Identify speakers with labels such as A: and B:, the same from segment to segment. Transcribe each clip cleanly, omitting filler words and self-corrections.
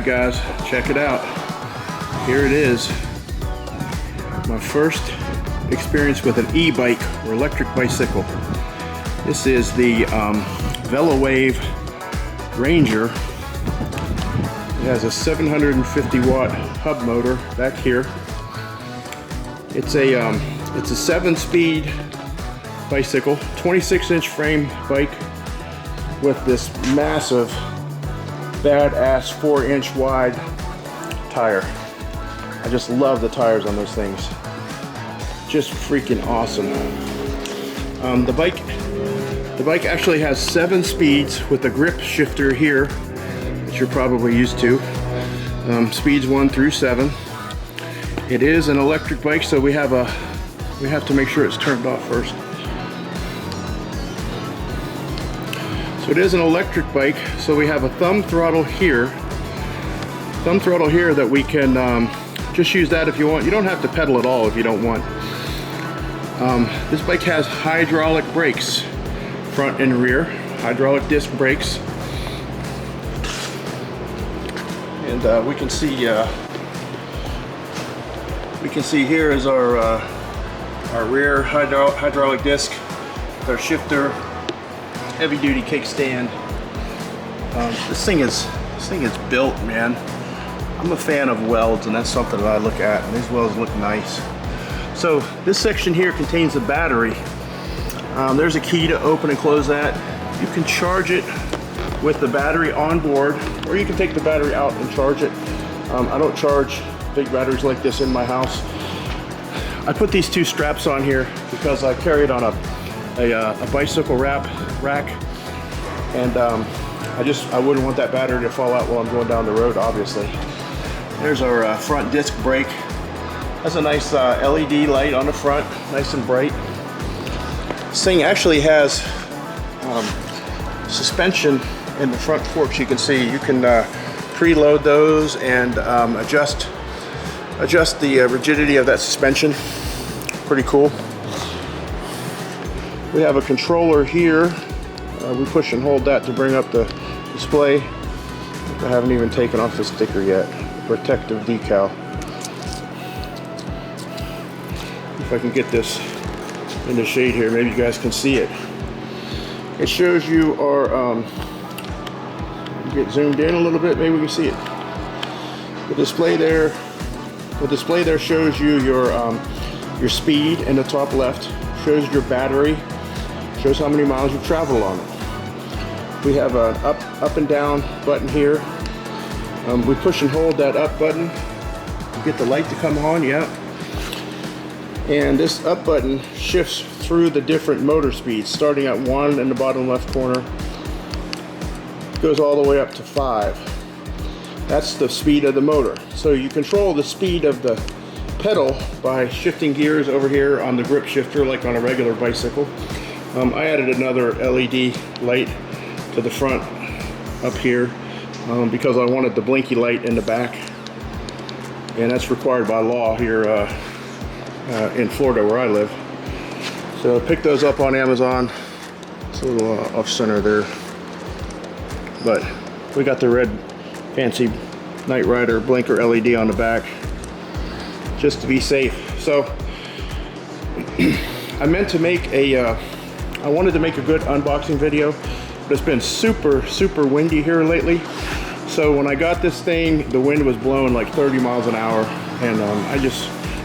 A: Alright guys, check it out. Here it is. My first experience with an e-bike or electric bicycle. This is the Velowave Ranger. It has a 750 watt hub motor back here. It's a 7-speed bicycle, 26-inch frame bike with this massive, badass 4-inch wide tire. I just love the tires on those things. Just freaking awesome. The bike actually has 7 speeds with a grip shifter here that you're probably used to. Speeds 1 through 7. It is an electric bike, so we have to make sure it's turned off first. So it is an electric bike, so we have a thumb throttle here. That we can just use that if you want. You don't have to pedal at all if you don't want. This bike has hydraulic brakes, front and rear, hydraulic disc brakes, and we can see here is our rear hydraulic disc, our shifter, heavy-duty kickstand. This thing is built, man. I'm a fan of welds, and that's something that I look at, and these welds look nice. So this section here contains the battery. There's a key to open and close that. You can charge it with the battery on board, or you can take the battery out and charge it. I don't charge big batteries like this in my house. I put these 2 straps on here because I carry it on a bicycle rack, and I wouldn't want that battery to fall out while I'm going down the road, obviously. There's our front disc brake. Has a nice LED light on the front, nice and bright. This thing actually has suspension in the front forks. You can see you can preload those and adjust the rigidity of that suspension. Pretty cool. We have a controller here. We push and hold that to bring up the display. I haven't even taken off the sticker yet. Protective decal. If I can get this in the shade here, maybe you guys can see it. It shows you our, get zoomed in a little bit, maybe we can see it. The display there shows you your speed in the top left, shows your battery, shows how many miles you've traveled on it. We have an up and down button here. We push and hold that up button to get the light to come on, yeah. And this up button shifts through the different motor speeds, starting at 1 in the bottom left corner, goes all the way up to 5. That's the speed of the motor. So you control the speed of the pedal by shifting gears over here on the grip shifter like on a regular bicycle. I added another LED light to the front up here because I wanted the blinky light in the back, and that's required by law here in Florida where I live. So I picked those up on Amazon. It's a little off center there, but we got the red fancy Night Rider blinker LED on the back just to be safe. So I wanted to make a good unboxing video, but it's been super windy here lately. So when I got this thing, the wind was blowing like 30 miles an hour, and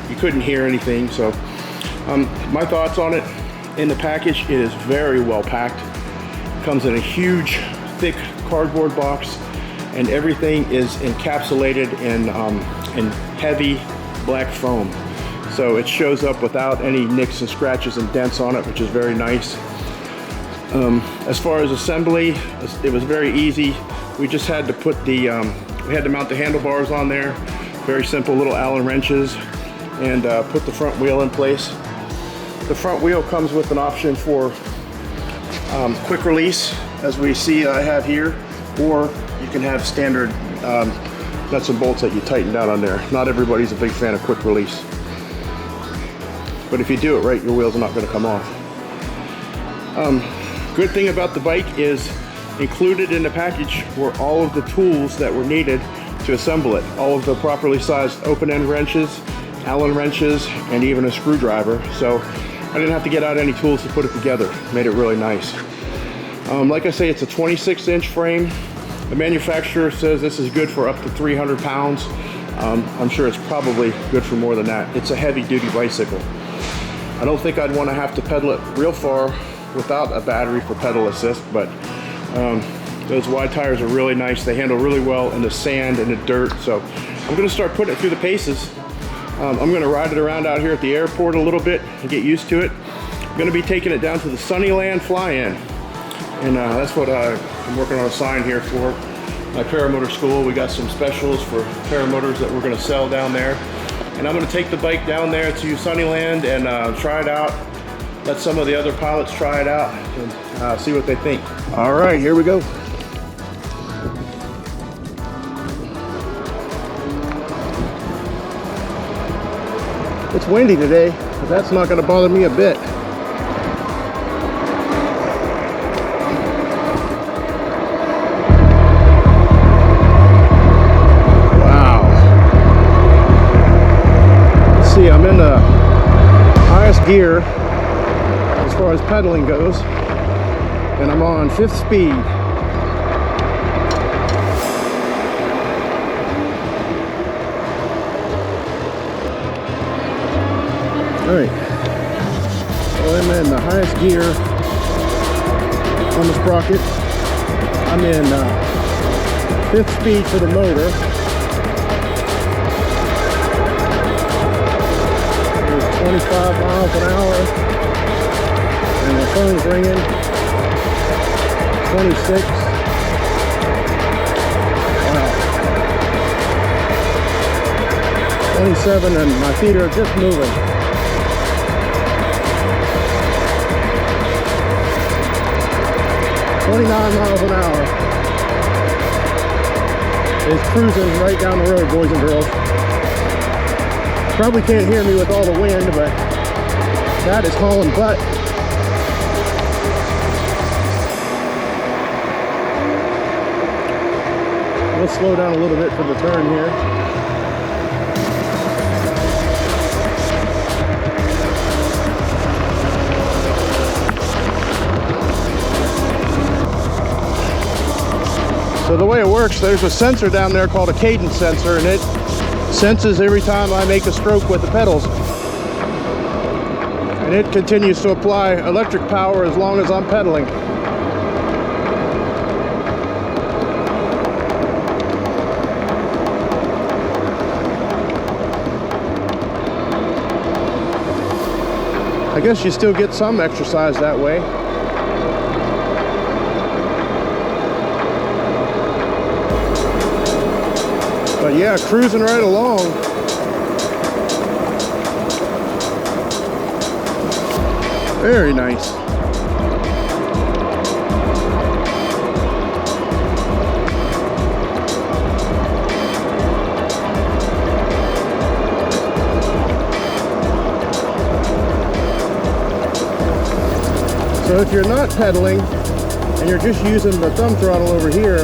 A: you couldn't hear anything. So my thoughts on it: in the package, it is very well packed. It comes in a huge, thick cardboard box, and everything is encapsulated in heavy black foam. So it shows up without any nicks and scratches and dents on it, which is very nice. As far as assembly, it was very easy. We just had to put we had to mount the handlebars on there. Very simple little Allen wrenches, and put the front wheel in place. The front wheel comes with an option for quick release, as we see I have here, or you can have standard nuts and bolts that you tighten down on there. Not everybody's a big fan of quick release, but if you do it right, your wheels are not going to come off. Good thing about the bike is included in the package were all of the tools that were needed to assemble it. All of the properly sized open-end wrenches, Allen wrenches, and even a screwdriver. So I didn't have to get out any tools to put it together. Made it really nice. Like I say, it's a 26-inch frame. The manufacturer says this is good for up to 300 pounds. I'm sure it's probably good for more than that. It's a heavy-duty bicycle. I don't think I'd want to have to pedal it real far without a battery for pedal assist, but those wide tires are really nice. They handle really well in the sand and the dirt. So I'm going to start putting it through the paces. I'm going to ride it around out here at the airport a little bit and get used to it. I'm going to be taking it down to the Sunnyland Fly-In. And that's what I'm working on a sign here for my paramotor school. We got some specials for paramotors that we're going to sell down there. And I'm going to take the bike down there to Sunnyland and try it out. Let some of the other pilots try it out and see what they think. All right, here we go. It's windy today, but that's not going to bother me a bit. Wow. Let's see, I'm in the highest gear as far as pedaling goes, and I'm on 5th speed. Alright, so I'm in the highest gear on the sprocket. I'm in 5th speed for the motor. There's 25 miles an hour, and the phone's ringing. 26. Wow. 27, and my feet are just moving. 29 miles an hour is cruising right down the road, boys and girls. Probably can't hear me with all the wind, but that is hauling butt. We'll slow down a little bit for the turn here. So the way it works, there's a sensor down there called a cadence sensor, and it senses every time I make a stroke with the pedals. And it continues to apply electric power as long as I'm pedaling. I guess you still get some exercise that way. But yeah, cruising right along. Very nice. So if you're not pedaling and you're just using the thumb throttle over here,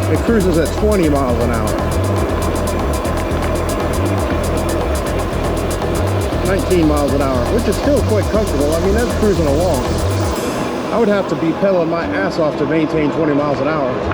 A: it cruises at 20 miles an hour. 19 miles an hour, which is still quite comfortable. I mean, that's cruising along. I would have to be pedaling my ass off to maintain 20 miles an hour.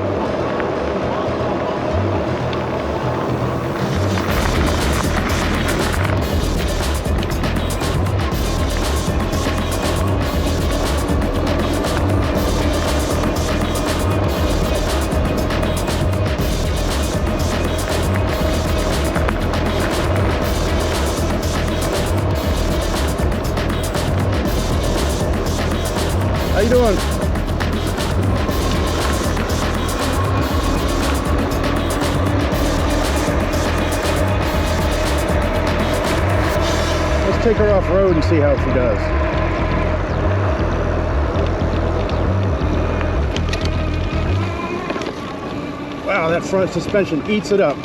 A: How you doing? Let's take her off road and see how she does. Wow, that front suspension eats it up.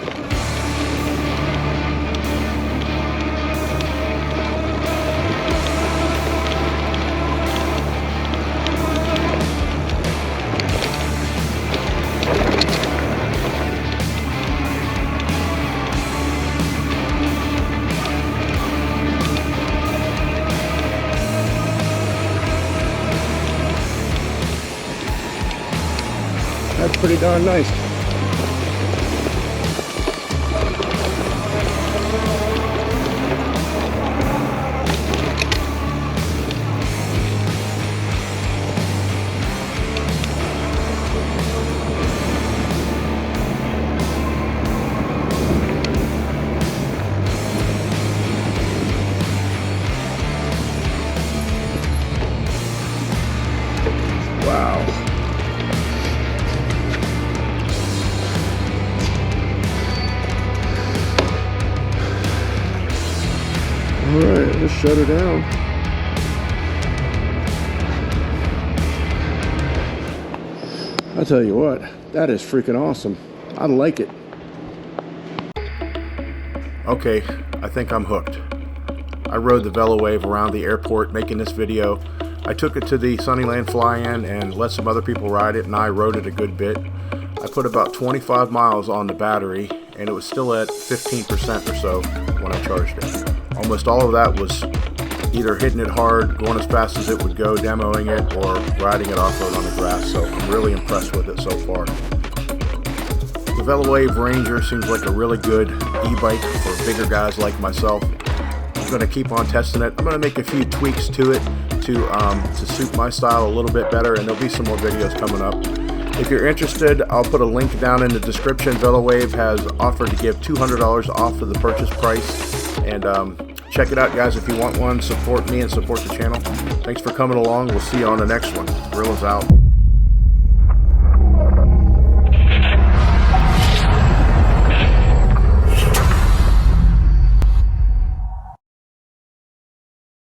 A: pretty darn nice. Wow. Alright, let's shut her down. I'll tell you what, that is freaking awesome. I like it. Okay, I think I'm hooked. I rode the Velowave around the airport making this video. I took it to the Sunnyland fly-in and let some other people ride it, and I rode it a good bit. I put about 25 miles on the battery, and it was still at 15% or so when I charged it. Almost all of that was either hitting it hard, going as fast as it would go, demoing it, or riding it off-road on the grass, so I'm really impressed with it so far. The Velowave Ranger seems like a really good e-bike for bigger guys like myself. I'm going to keep on testing it. I'm going to make a few tweaks to it to suit my style a little bit better, and there'll be some more videos coming up. If you're interested, I'll put a link down in the description. Velowave has offered to give $200 off of the purchase price, and check it out, guys. If you want one, support me and support the channel. Thanks for coming along. We'll see you on the next one. Gorilla's out.